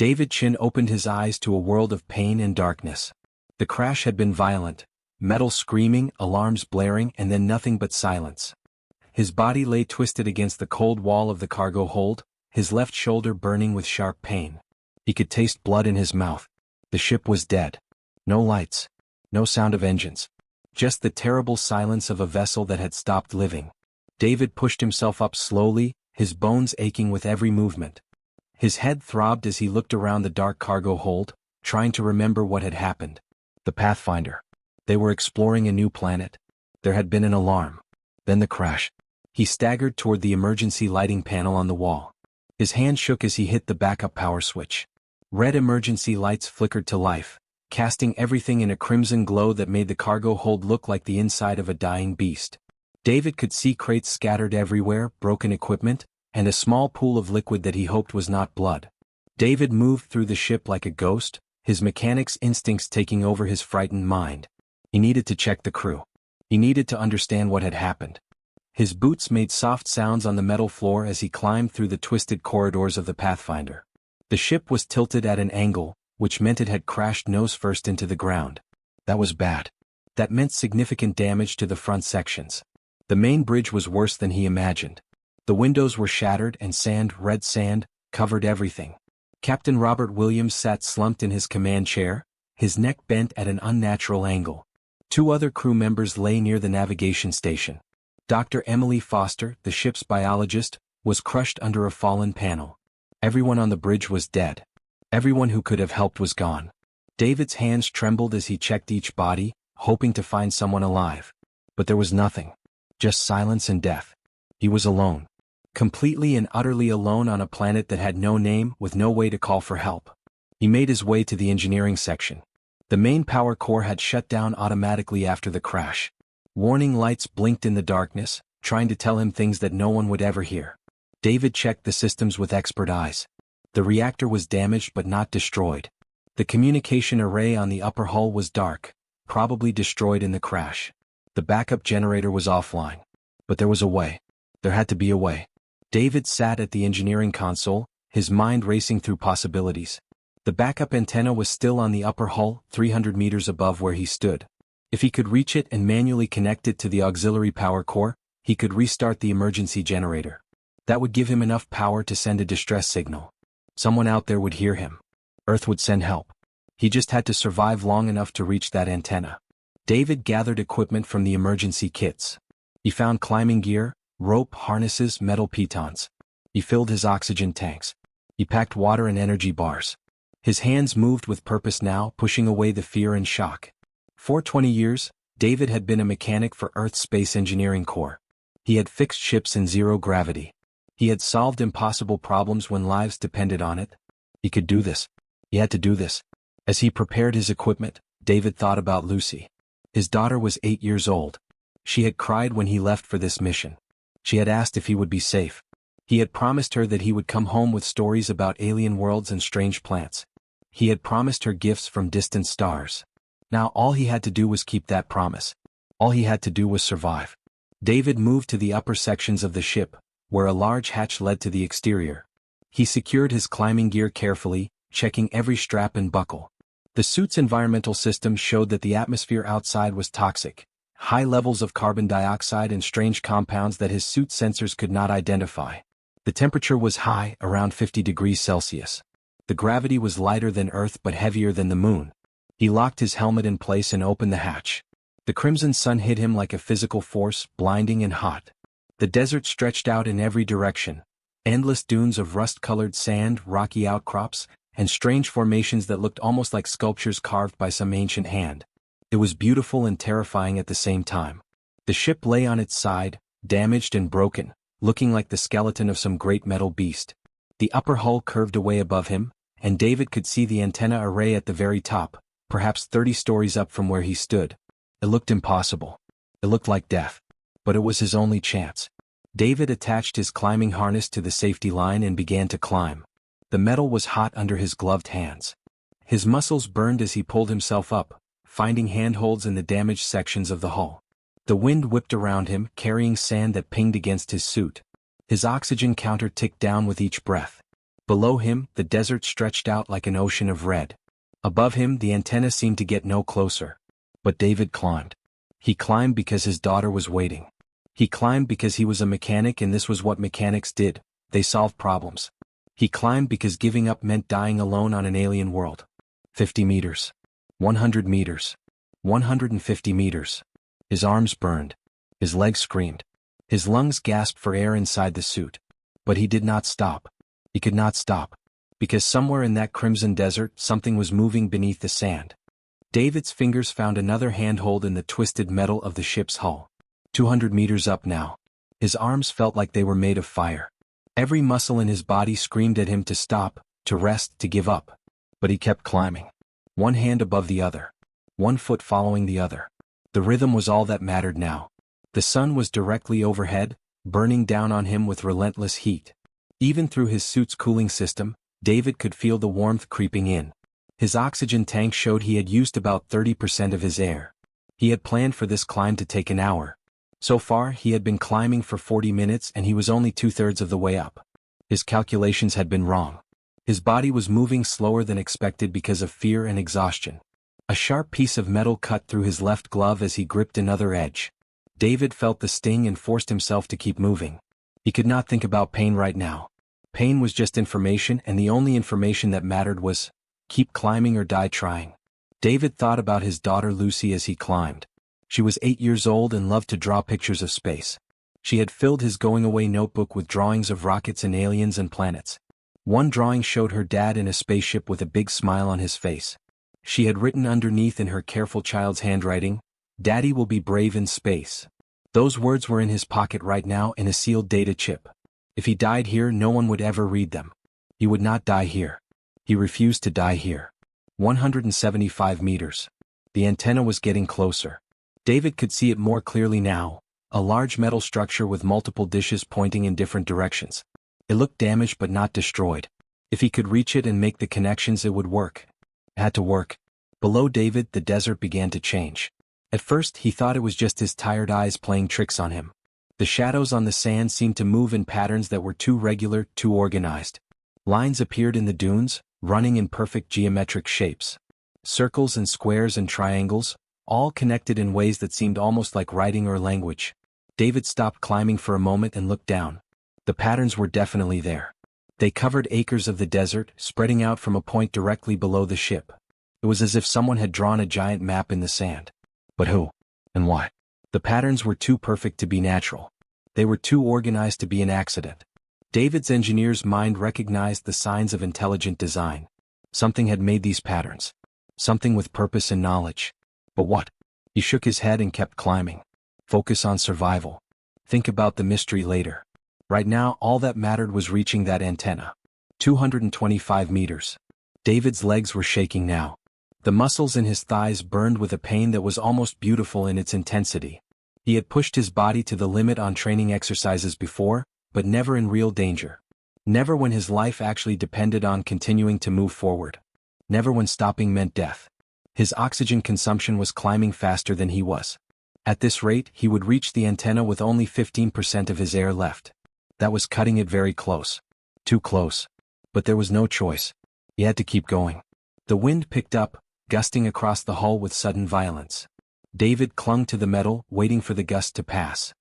David Chin opened his eyes to a world of pain and darkness. The crash had been violent, metal screaming, alarms blaring, and then nothing but silence. His body lay twisted against the cold wall of the cargo hold, his left shoulder burning with sharp pain. He could taste blood in his mouth. The ship was dead. No lights. No sound of engines. Just the terrible silence of a vessel that had stopped living. David pushed himself up slowly, his bones aching with every movement. His head throbbed as he looked around the dark cargo hold, trying to remember what had happened. The Pathfinder. They were exploring a new planet. There had been an alarm. Then the crash. He staggered toward the emergency lighting panel on the wall. His hand shook as he hit the backup power switch. Red emergency lights flickered to life, casting everything in a crimson glow that made the cargo hold look like the inside of a dying beast. David could see crates scattered everywhere, broken equipment, and a small pool of liquid that he hoped was not blood. David moved through the ship like a ghost, his mechanic's instincts taking over his frightened mind. He needed to check the crew. He needed to understand what had happened. His boots made soft sounds on the metal floor as he climbed through the twisted corridors of the Pathfinder. The ship was tilted at an angle, which meant it had crashed nose first into the ground. That was bad. That meant significant damage to the front sections. The main bridge was worse than he imagined. The windows were shattered and sand, red sand, covered everything. Captain Robert Williams sat slumped in his command chair, his neck bent at an unnatural angle. Two other crew members lay near the navigation station. Dr. Emily Foster, the ship's biologist, was crushed under a fallen panel. Everyone on the bridge was dead. Everyone who could have helped was gone. David's hands trembled as he checked each body, hoping to find someone alive. But there was nothing. Just silence and death. He was alone. Completely and utterly alone on a planet that had no name, with no way to call for help. He made his way to the engineering section. The main power core had shut down automatically after the crash. Warning lights blinked in the darkness, trying to tell him things that no one would ever hear. David checked the systems with expert eyes. The reactor was damaged but not destroyed. The communication array on the upper hull was dark, probably destroyed in the crash. The backup generator was offline. But there was a way. There had to be a way. David sat at the engineering console, his mind racing through possibilities. The backup antenna was still on the upper hull, 300 meters above where he stood. If he could reach it and manually connect it to the auxiliary power core, he could restart the emergency generator. That would give him enough power to send a distress signal. Someone out there would hear him. Earth would send help. He just had to survive long enough to reach that antenna. David gathered equipment from the emergency kits. He found climbing gear, rope, harnesses, metal pitons. He filled his oxygen tanks. He packed water and energy bars. His hands moved with purpose now, pushing away the fear and shock. For 20 years, David had been a mechanic for Earth's Space Engineering Corps. He had fixed ships in zero gravity. He had solved impossible problems when lives depended on it. He could do this. He had to do this. As he prepared his equipment, David thought about Lucy. His daughter was 8 years old. She had cried when he left for this mission. She had asked if he would be safe. He had promised her that he would come home with stories about alien worlds and strange plants. He had promised her gifts from distant stars. Now all he had to do was keep that promise. All he had to do was survive. David moved to the upper sections of the ship, where a large hatch led to the exterior. He secured his climbing gear carefully, checking every strap and buckle. The suit's environmental system showed that the atmosphere outside was toxic. High levels of carbon dioxide and strange compounds that his suit sensors could not identify. The temperature was high, around 50 degrees Celsius. The gravity was lighter than Earth but heavier than the moon. He locked his helmet in place and opened the hatch. The crimson sun hit him like a physical force, blinding and hot. The desert stretched out in every direction. Endless dunes of rust-colored sand, rocky outcrops, and strange formations that looked almost like sculptures carved by some ancient hand. It was beautiful and terrifying at the same time. The ship lay on its side, damaged and broken, looking like the skeleton of some great metal beast. The upper hull curved away above him, and David could see the antenna array at the very top, perhaps 30 stories up from where he stood. It looked impossible. It looked like death. But it was his only chance. David attached his climbing harness to the safety line and began to climb. The metal was hot under his gloved hands. His muscles burned as he pulled himself up, finding handholds in the damaged sections of the hull. The wind whipped around him, carrying sand that pinged against his suit. His oxygen counter ticked down with each breath. Below him, the desert stretched out like an ocean of red. Above him, the antenna seemed to get no closer. But David climbed. He climbed because his daughter was waiting. He climbed because he was a mechanic, and this was what mechanics did. They solved problems. He climbed because giving up meant dying alone on an alien world. 50 meters. 100 meters. 150 meters. His arms burned. His legs screamed. His lungs gasped for air inside the suit. But he did not stop. He could not stop. Because somewhere in that crimson desert, something was moving beneath the sand. David's fingers found another handhold in the twisted metal of the ship's hull. 200 meters up now. His arms felt like they were made of fire. Every muscle in his body screamed at him to stop, to rest, to give up. But he kept climbing. One hand above the other. One foot following the other. The rhythm was all that mattered now. The sun was directly overhead, burning down on him with relentless heat. Even through his suit's cooling system, David could feel the warmth creeping in. His oxygen tank showed he had used about 30% of his air. He had planned for this climb to take an hour. So far, he had been climbing for 40 minutes and he was only 2/3 of the way up. His calculations had been wrong. His body was moving slower than expected because of fear and exhaustion. A sharp piece of metal cut through his left glove as he gripped another edge. David felt the sting and forced himself to keep moving. He could not think about pain right now. Pain was just information, and the only information that mattered was, keep climbing or die trying. David thought about his daughter Lucy as he climbed. She was 8 years old and loved to draw pictures of space. She had filled his going-away notebook with drawings of rockets and aliens and planets. One drawing showed her dad in a spaceship with a big smile on his face. She had written underneath in her careful child's handwriting, "Daddy will be brave in space." Those words were in his pocket right now in a sealed data chip. If he died here, no one would ever read them. He would not die here. He refused to die here. 175 meters. The antenna was getting closer. David could see it more clearly now, a large metal structure with multiple dishes pointing in different directions. It looked damaged but not destroyed. If he could reach it and make the connections, it would work. It had to work. Below David, the desert began to change. At first, he thought it was just his tired eyes playing tricks on him. The shadows on the sand seemed to move in patterns that were too regular, too organized. Lines appeared in the dunes, running in perfect geometric shapes. Circles and squares and triangles, all connected in ways that seemed almost like writing or language. David stopped climbing for a moment and looked down. The patterns were definitely there. They covered acres of the desert, spreading out from a point directly below the ship. It was as if someone had drawn a giant map in the sand. But who? And why? The patterns were too perfect to be natural. They were too organized to be an accident. David's engineer's mind recognized the signs of intelligent design. Something had made these patterns. Something with purpose and knowledge. But what? He shook his head and kept climbing. Focus on survival. Think about the mystery later. Right now, all that mattered was reaching that antenna. 225 meters. David's legs were shaking now. The muscles in his thighs burned with a pain that was almost beautiful in its intensity. He had pushed his body to the limit on training exercises before, but never in real danger. Never when his life actually depended on continuing to move forward. Never when stopping meant death. His oxygen consumption was climbing faster than he was. At this rate, he would reach the antenna with only 15% of his air left. That was cutting it very close. Too close. But there was no choice. He had to keep going. The wind picked up, gusting across the hull with sudden violence. David clung to the metal, waiting for the gust to pass.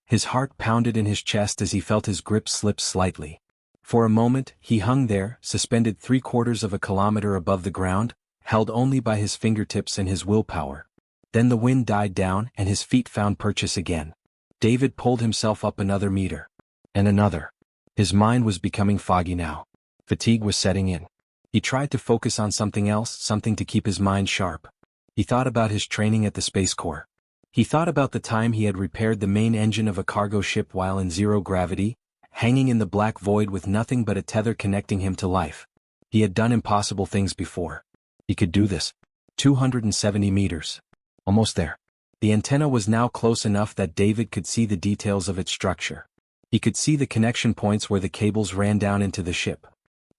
His heart pounded in his chest as he felt his grip slip slightly. For a moment, he hung there, suspended 3/4 of a kilometer above the ground, held only by his fingertips and his willpower. Then the wind died down and his feet found purchase again. David pulled himself up another meter. And another. His mind was becoming foggy now. Fatigue was setting in. He tried to focus on something else, something to keep his mind sharp. He thought about his training at the Space Corps. He thought about the time he had repaired the main engine of a cargo ship while in zero gravity, hanging in the black void with nothing but a tether connecting him to life. He had done impossible things before. He could do this. 270 meters. Almost there. The antenna was now close enough that David could see the details of its structure. He could see the connection points where the cables ran down into the ship.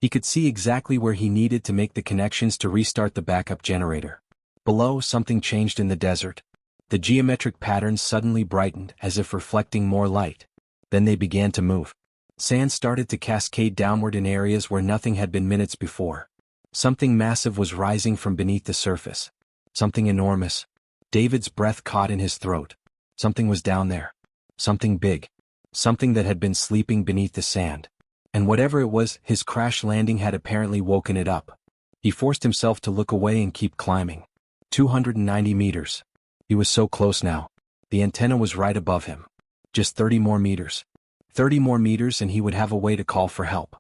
He could see exactly where he needed to make the connections to restart the backup generator. Below, something changed in the desert. The geometric patterns suddenly brightened as if reflecting more light. Then they began to move. Sand started to cascade downward in areas where nothing had been minutes before. Something massive was rising from beneath the surface. Something enormous. David's breath caught in his throat. Something was down there. Something big. Something that had been sleeping beneath the sand. And whatever it was, his crash landing had apparently woken it up. He forced himself to look away and keep climbing. 290 meters. He was so close now. The antenna was right above him. Just 30 more meters. 30 more meters and he would have a way to call for help.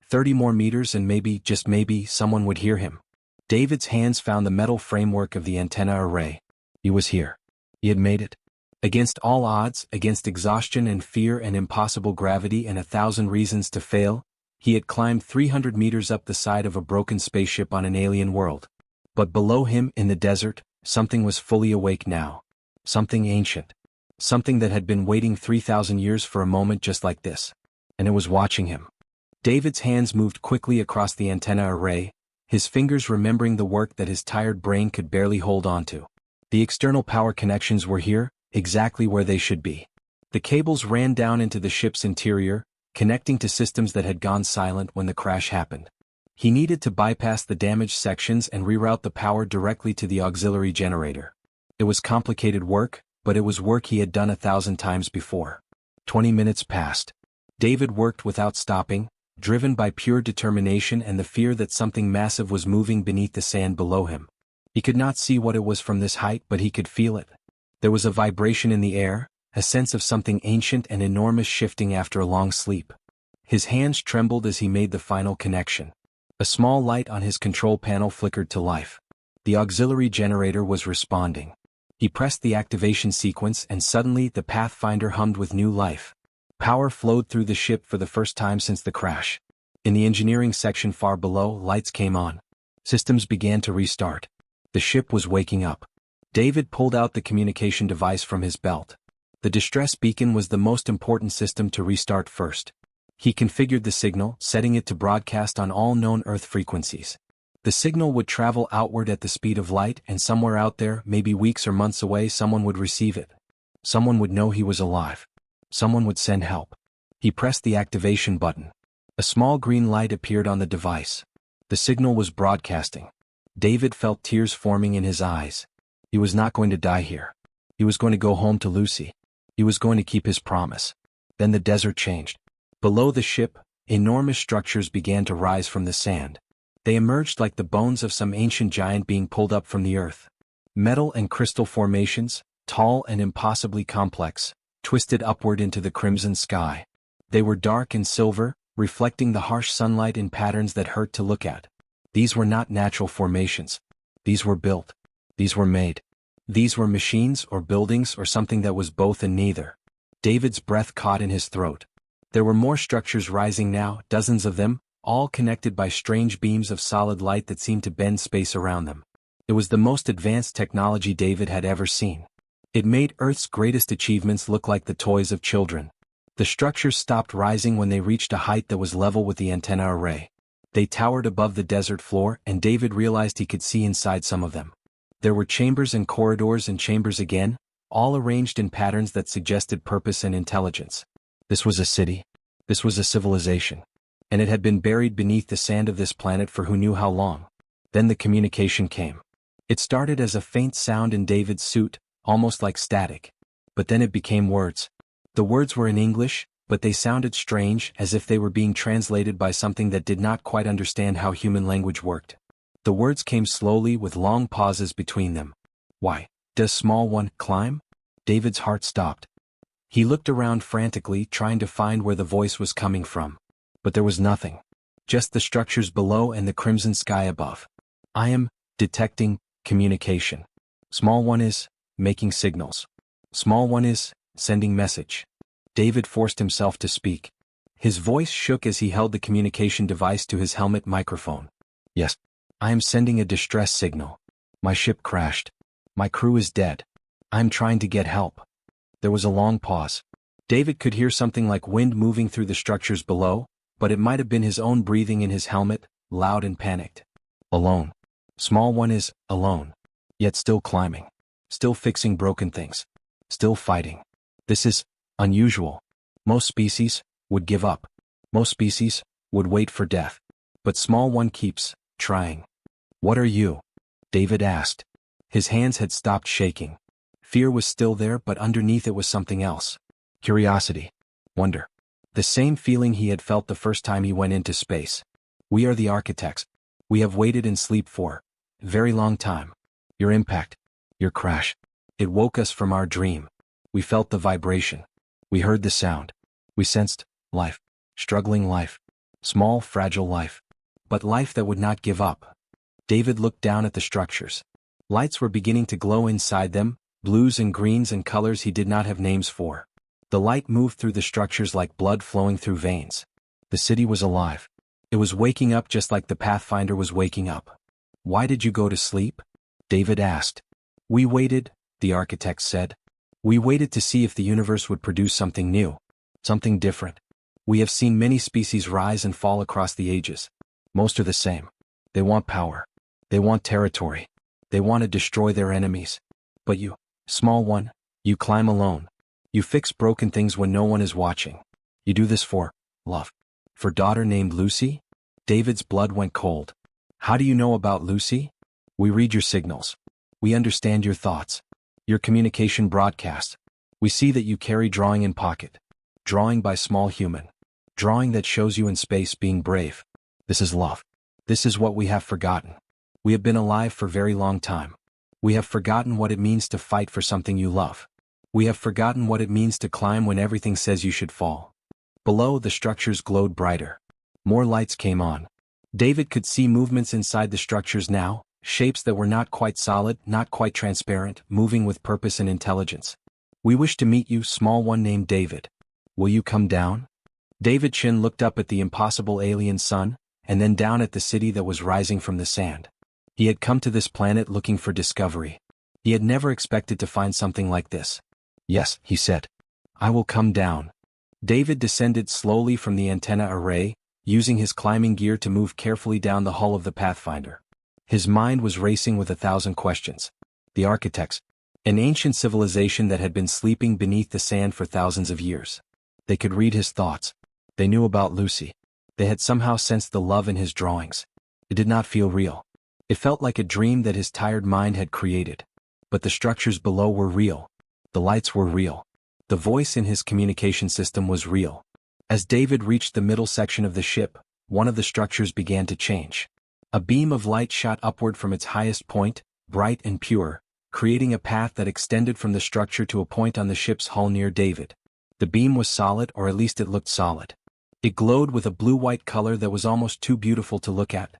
30 more meters and maybe, just maybe, someone would hear him. David's hands found the metal framework of the antenna array. He was here. He had made it. Against all odds, against exhaustion and fear and impossible gravity and 1,000 reasons to fail, he had climbed 300 meters up the side of a broken spaceship on an alien world. But below him, in the desert, something was fully awake now. Something ancient. Something that had been waiting 3,000 years for a moment just like this. And it was watching him. David's hands moved quickly across the antenna array, his fingers remembering the work that his tired brain could barely hold on to. The external power connections were here, exactly where they should be. The cables ran down into the ship's interior, connecting to systems that had gone silent when the crash happened. He needed to bypass the damaged sections and reroute the power directly to the auxiliary generator. It was complicated work, but it was work he had done 1,000 times before. 20 minutes passed. David worked without stopping, driven by pure determination and the fear that something massive was moving beneath the sand below him. He could not see what it was from this height, but he could feel it. There was a vibration in the air, a sense of something ancient and enormous shifting after a long sleep. His hands trembled as he made the final connection. A small light on his control panel flickered to life. The auxiliary generator was responding. He pressed the activation sequence and suddenly the Pathfinder hummed with new life. Power flowed through the ship for the first time since the crash. In the engineering section far below, lights came on. Systems began to restart. The ship was waking up. David pulled out the communication device from his belt. The distress beacon was the most important system to restart first. He configured the signal, setting it to broadcast on all known Earth frequencies. The signal would travel outward at the speed of light, and somewhere out there, maybe weeks or months away, someone would receive it. Someone would know he was alive. Someone would send help. He pressed the activation button. A small green light appeared on the device. The signal was broadcasting. David felt tears forming in his eyes. He was not going to die here. He was going to go home to Lucy. He was going to keep his promise. Then the desert changed. Below the ship, enormous structures began to rise from the sand. They emerged like the bones of some ancient giant being pulled up from the earth. Metal and crystal formations, tall and impossibly complex, twisted upward into the crimson sky. They were dark and silver, reflecting the harsh sunlight in patterns that hurt to look at. These were not natural formations. These were built. These were made. These were machines or buildings or something that was both and neither. David's breath caught in his throat. There were more structures rising now, dozens of them, all connected by strange beams of solid light that seemed to bend space around them. It was the most advanced technology David had ever seen. It made Earth's greatest achievements look like the toys of children. The structures stopped rising when they reached a height that was level with the antenna array. They towered above the desert floor, and David realized he could see inside some of them. There were chambers and corridors and chambers again, all arranged in patterns that suggested purpose and intelligence. This was a city. This was a civilization. And it had been buried beneath the sand of this planet for who knew how long. Then the communication came. It started as a faint sound in David's suit, almost like static. But then it became words. The words were in English, but they sounded strange, as if they were being translated by something that did not quite understand how human language worked. The words came slowly with long pauses between them. Why does small one climb? David's heart stopped. He looked around frantically, trying to find where the voice was coming from. But there was nothing. Just the structures below and the crimson sky above. I am detecting communication. Small one is making signals. Small one is sending message. David forced himself to speak. His voice shook as he held the communication device to his helmet microphone. Yes, I am sending a distress signal. My ship crashed. My crew is dead. I am trying to get help. There was a long pause. David could hear something like wind moving through the structures below, but it might have been his own breathing in his helmet, loud and panicked. Alone. Small one is alone. Yet still climbing. Still fixing broken things. Still fighting. This is unusual. Most species would give up. Most species would wait for death. But small one keeps trying. What are you? David asked. His hands had stopped shaking. Fear was still there, but underneath it was something else. Curiosity. Wonder. The same feeling he had felt the first time he went into space. We are the architects. We have waited in sleep for a very long time. Your impact. Your crash. It woke us from our dream. We felt the vibration. We heard the sound. We sensed life. Struggling life. Small, fragile life. But life that would not give up. David looked down at the structures. Lights were beginning to glow inside them, blues and greens and colors he did not have names for. The light moved through the structures like blood flowing through veins. The city was alive. It was waking up just like the Pathfinder was waking up. Why did you go to sleep? David asked. We waited, the architect said. We waited to see if the universe would produce something new. Something different. We have seen many species rise and fall across the ages. Most are the same. They want power. They want territory. They want to destroy their enemies. But you, small one, you climb alone. You fix broken things when no one is watching. You do this for love. For daughter named Lucy? David's blood went cold. How do you know about Lucy? We read your signals. We understand your thoughts. Your communication broadcast. We see that you carry drawing in pocket. Drawing by small human. Drawing that shows you in space being brave. This is love. This is what we have forgotten. We have been alive for a very long time. We have forgotten what it means to fight for something you love. We have forgotten what it means to climb when everything says you should fall. Below, the structures glowed brighter. More lights came on. David could see movements inside the structures now, shapes that were not quite solid, not quite transparent, moving with purpose and intelligence. We wish to meet you, small one named David. Will you come down? David Chin looked up at the impossible alien sun, and then down at the city that was rising from the sand. He had come to this planet looking for discovery. He had never expected to find something like this. Yes, he said. I will come down. David descended slowly from the antenna array, using his climbing gear to move carefully down the hull of the Pathfinder. His mind was racing with 1,000 questions. The architects. An ancient civilization that had been sleeping beneath the sand for thousands of years. They could read his thoughts. They knew about Lucy. They had somehow sensed the love in his drawings. It did not feel real. It felt like a dream that his tired mind had created. But the structures below were real. The lights were real. The voice in his communication system was real. As David reached the middle section of the ship, one of the structures began to change. A beam of light shot upward from its highest point, bright and pure, creating a path that extended from the structure to a point on the ship's hull near David. The beam was solid, or at least it looked solid. It glowed with a blue-white color that was almost too beautiful to look at.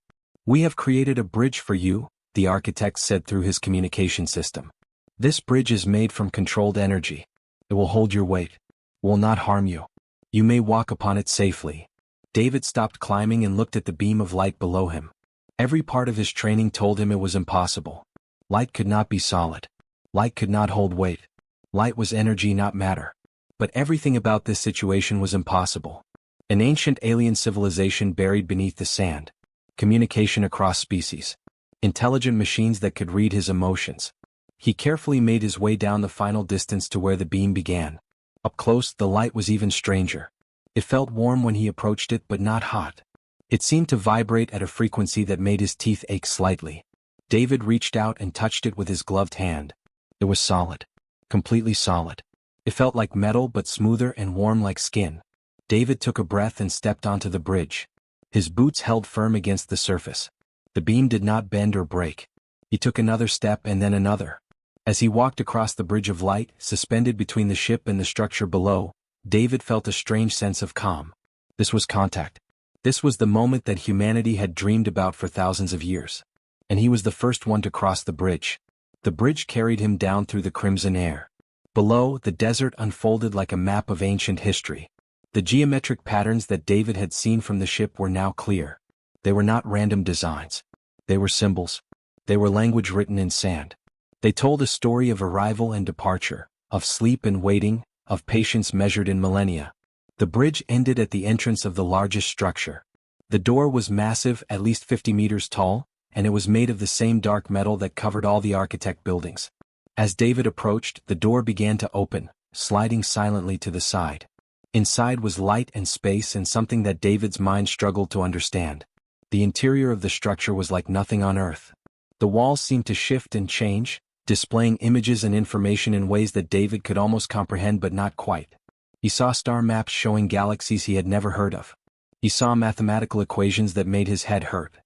We have created a bridge for you, the architect said through his communication system. This bridge is made from controlled energy. It will hold your weight. Will not harm you. You may walk upon it safely. David stopped climbing and looked at the beam of light below him. Every part of his training told him it was impossible. Light could not be solid. Light could not hold weight. Light was energy, not matter. But everything about this situation was impossible. An ancient alien civilization buried beneath the sand. Communication across species. Intelligent machines that could read his emotions. He carefully made his way down the final distance to where the beam began. Up close, the light was even stranger. It felt warm when he approached it, but not hot. It seemed to vibrate at a frequency that made his teeth ache slightly. David reached out and touched it with his gloved hand. It was solid. Completely solid. It felt like metal, but smoother and warm like skin. David took a breath and stepped onto the bridge. His boots held firm against the surface. The beam did not bend or break. He took another step and then another. As he walked across the bridge of light, suspended between the ship and the structure below, David felt a strange sense of calm. This was contact. This was the moment that humanity had dreamed about for thousands of years. And he was the first one to cross the bridge. The bridge carried him down through the crimson air. Below, the desert unfolded like a map of ancient history. The geometric patterns that David had seen from the ship were now clear. They were not random designs. They were symbols. They were language written in sand. They told a story of arrival and departure, of sleep and waiting, of patience measured in millennia. The bridge ended at the entrance of the largest structure. The door was massive, at least 50 meters tall, and it was made of the same dark metal that covered all the architect buildings. As David approached, the door began to open, sliding silently to the side. Inside was light and space and something that David's mind struggled to understand. The interior of the structure was like nothing on Earth. The walls seemed to shift and change, displaying images and information in ways that David could almost comprehend but not quite. He saw star maps showing galaxies he had never heard of. He saw mathematical equations that made his head hurt.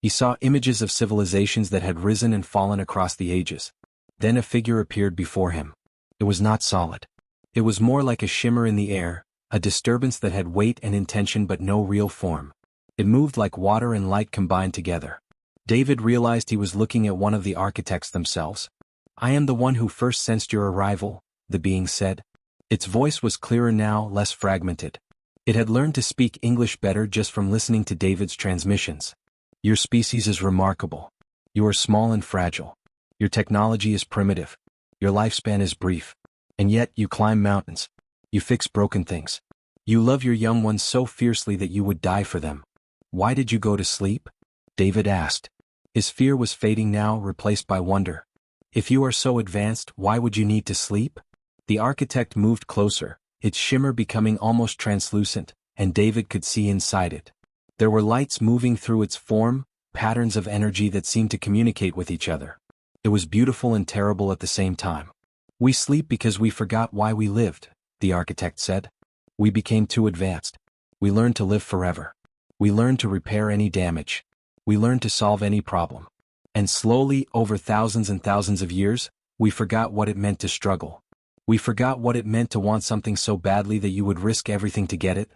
He saw images of civilizations that had risen and fallen across the ages. Then a figure appeared before him. It was not solid. It was more like a shimmer in the air, a disturbance that had weight and intention but no real form. It moved like water and light combined together. David realized he was looking at one of the architects themselves. "I am the one who first sensed your arrival," the being said. Its voice was clearer now, less fragmented. It had learned to speak English better just from listening to David's transmissions. "Your species is remarkable. You are small and fragile. Your technology is primitive. Your lifespan is brief. And yet you climb mountains. You fix broken things. You love your young ones so fiercely that you would die for them. Why did you go to sleep?" David asked. His fear was fading now, replaced by wonder. "If you are so advanced, why would you need to sleep?" The architect moved closer, its shimmer becoming almost translucent, and David could see inside it. There were lights moving through its form, patterns of energy that seemed to communicate with each other. It was beautiful and terrible at the same time. "We sleep because we forgot why we lived," the architect said. "We became too advanced. We learned to live forever. We learned to repair any damage. We learned to solve any problem. And slowly, over thousands and thousands of years, we forgot what it meant to struggle. We forgot what it meant to want something so badly that you would risk everything to get it.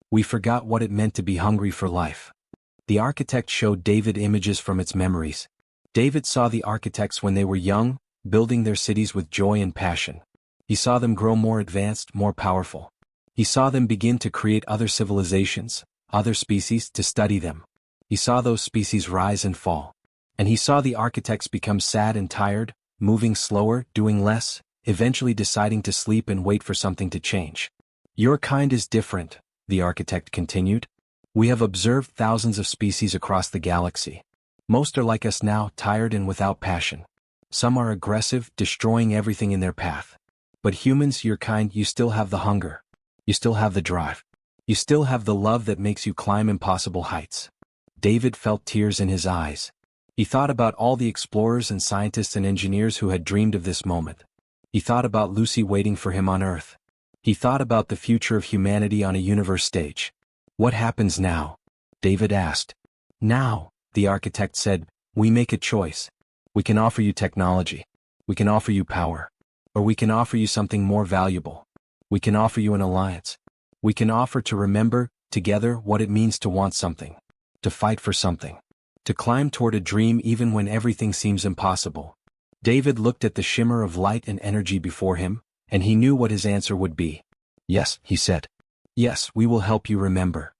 We forgot what it meant to be hungry for life." The architect showed David images from its memories. David saw the architects when they were young, building their cities with joy and passion. He saw them grow more advanced, more powerful. He saw them begin to create other civilizations, other species, to study them. He saw those species rise and fall. And he saw the architects become sad and tired, moving slower, doing less, eventually deciding to sleep and wait for something to change. "Your kind is different," the architect continued. "We have observed thousands of species across the galaxy. Most are like us now, tired and without passion. Some are aggressive, destroying everything in their path. But humans, your kind, you still have the hunger. You still have the drive. You still have the love that makes you climb impossible heights." David felt tears in his eyes. He thought about all the explorers and scientists and engineers who had dreamed of this moment. He thought about Lucy waiting for him on Earth. He thought about the future of humanity on a universe stage. "What happens now?" David asked. "Now," the architect said, "we make a choice. We can offer you technology. We can offer you power. Or we can offer you something more valuable. We can offer you an alliance. We can offer to remember, together, what it means to want something. To fight for something. To climb toward a dream even when everything seems impossible." David looked at the shimmer of light and energy before him, and he knew what his answer would be. "Yes," he said. "Yes, we will help you remember."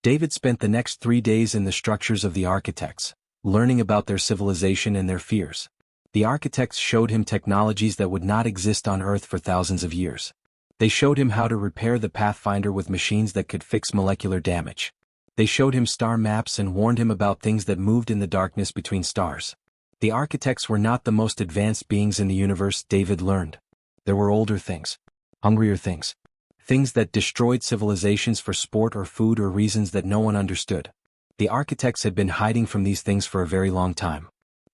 David spent the next 3 days in the structures of the architects, learning about their civilization and their fears. The architects showed him technologies that would not exist on Earth for thousands of years. They showed him how to repair the Pathfinder with machines that could fix molecular damage. They showed him star maps and warned him about things that moved in the darkness between stars. The architects were not the most advanced beings in the universe, David learned. There were older things. Hungrier things. Things that destroyed civilizations for sport or food or reasons that no one understood. The architects had been hiding from these things for a very long time.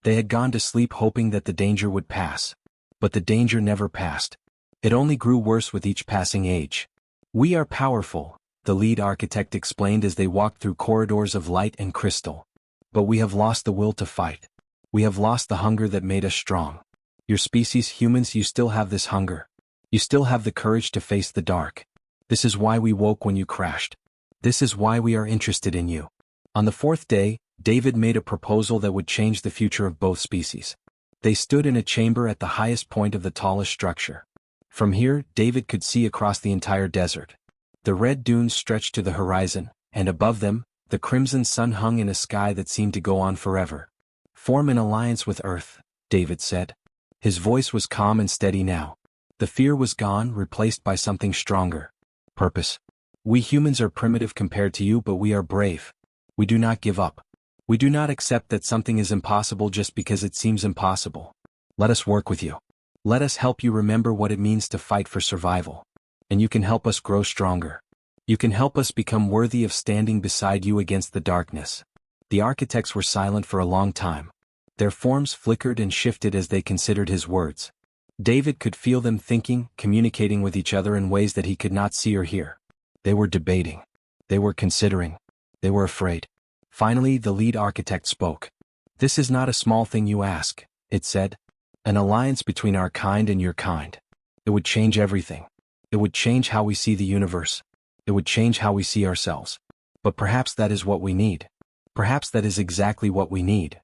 They had gone to sleep hoping that the danger would pass. But the danger never passed. It only grew worse with each passing age. "We are powerful," the lead architect explained as they walked through corridors of light and crystal. "But we have lost the will to fight. We have lost the hunger that made us strong. Your species, humans, you still have this hunger. You still have the courage to face the dark. This is why we woke when you crashed. This is why we are interested in you." On the 4th day, David made a proposal that would change the future of both species. They stood in a chamber at the highest point of the tallest structure. From here, David could see across the entire desert. The red dunes stretched to the horizon, and above them, the crimson sun hung in a sky that seemed to go on forever. "Form an alliance with Earth," David said. His voice was calm and steady now. The fear was gone, replaced by something stronger. Purpose. "We humans are primitive compared to you, but we are brave. We do not give up. We do not accept that something is impossible just because it seems impossible. Let us work with you. Let us help you remember what it means to fight for survival. And you can help us grow stronger." You can help us become worthy of standing beside you against the darkness. The architects were silent for a long time. Their forms flickered and shifted as they considered his words. David could feel them thinking, communicating with each other in ways that he could not see or hear. They were debating. They were considering. They were afraid. Finally, the lead architect spoke. "This is not a small thing you ask," it said. "An alliance between our kind and your kind. It would change everything. It would change how we see the universe. It would change how we see ourselves. But perhaps that is what we need. Perhaps that is exactly what we need."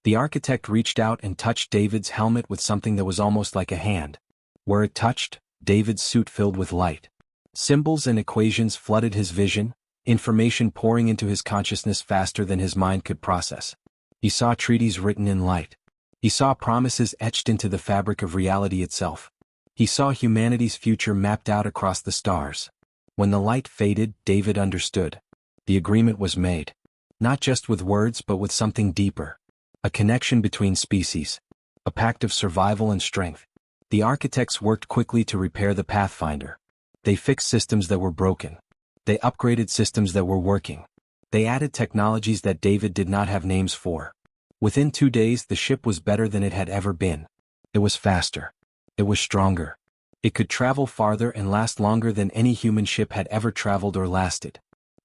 The architect reached out and touched David's helmet with something that was almost like a hand. Where it touched, David's suit filled with light. Symbols and equations flooded his vision, information pouring into his consciousness faster than his mind could process. He saw treaties written in light. He saw promises etched into the fabric of reality itself. He saw humanity's future mapped out across the stars. When the light faded, David understood. The agreement was made. Not just with words but with something deeper. A connection between species. A pact of survival and strength. The architects worked quickly to repair the Pathfinder. They fixed systems that were broken. They upgraded systems that were working. They added technologies that David did not have names for. Within 2 days, the ship was better than it had ever been. It was faster. It was stronger. It could travel farther and last longer than any human ship had ever traveled or lasted.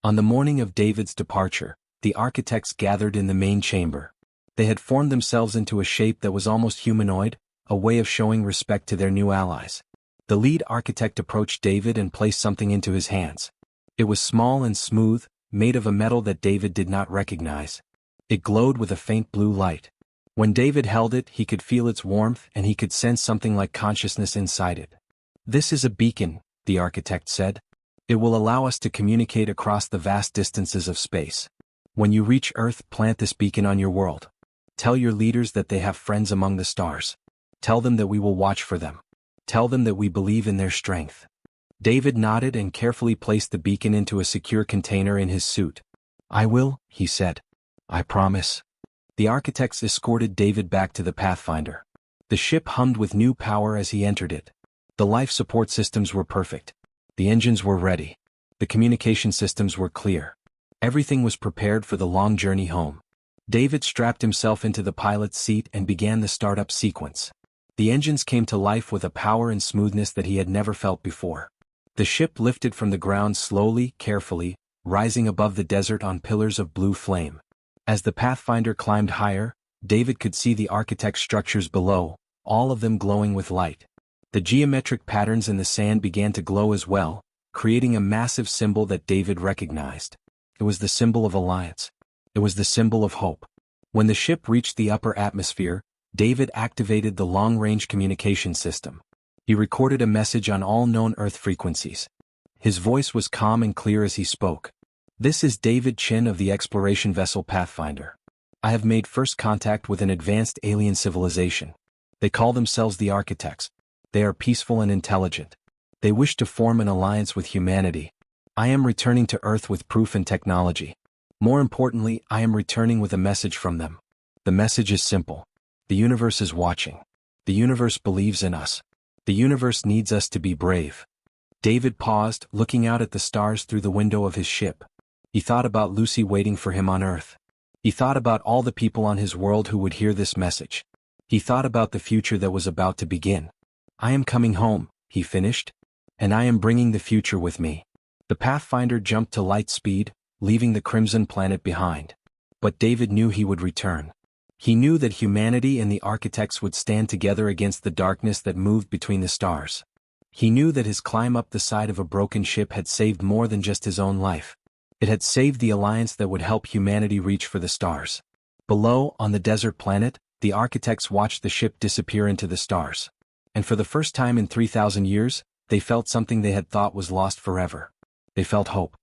On the morning of David's departure, the architects gathered in the main chamber. They had formed themselves into a shape that was almost humanoid, a way of showing respect to their new allies. The lead architect approached David and placed something into his hands. It was small and smooth, made of a metal that David did not recognize. It glowed with a faint blue light. When David held it, he could feel its warmth and he could sense something like consciousness inside it. "This is a beacon," the architect said. "It will allow us to communicate across the vast distances of space. When you reach Earth, plant this beacon on your world. Tell your leaders that they have friends among the stars. Tell them that we will watch for them. Tell them that we believe in their strength." David nodded and carefully placed the beacon into a secure container in his suit. "I will," he said. "I promise." The architects escorted David back to the Pathfinder. The ship hummed with new power as he entered it. The life support systems were perfect. The engines were ready. The communication systems were clear. Everything was prepared for the long journey home. David strapped himself into the pilot's seat and began the startup sequence. The engines came to life with a power and smoothness that he had never felt before. The ship lifted from the ground slowly, carefully, rising above the desert on pillars of blue flame. As the Pathfinder climbed higher, David could see the architect's structures below, all of them glowing with light. The geometric patterns in the sand began to glow as well, creating a massive symbol that David recognized. It was the symbol of alliance. It was the symbol of hope. When the ship reached the upper atmosphere, David activated the long-range communication system. He recorded a message on all known Earth frequencies. His voice was calm and clear as he spoke. "This is David Chin of the exploration vessel Pathfinder. I have made first contact with an advanced alien civilization. They call themselves the Architects. They are peaceful and intelligent. They wish to form an alliance with humanity. I am returning to Earth with proof and technology. More importantly, I am returning with a message from them. The message is simple. The universe is watching. The universe believes in us. The universe needs us to be brave." David paused, looking out at the stars through the window of his ship. He thought about Lucy waiting for him on Earth. He thought about all the people on his world who would hear this message. He thought about the future that was about to begin. "I am coming home," he finished. "And I am bringing the future with me." The Pathfinder jumped to light speed, leaving the Crimson Planet behind. But David knew he would return. He knew that humanity and the architects would stand together against the darkness that moved between the stars. He knew that his climb up the side of a broken ship had saved more than just his own life. It had saved the alliance that would help humanity reach for the stars. Below, on the desert planet, the architects watched the ship disappear into the stars. And for the first time in 3,000 years, they felt something they had thought was lost forever. They felt hope.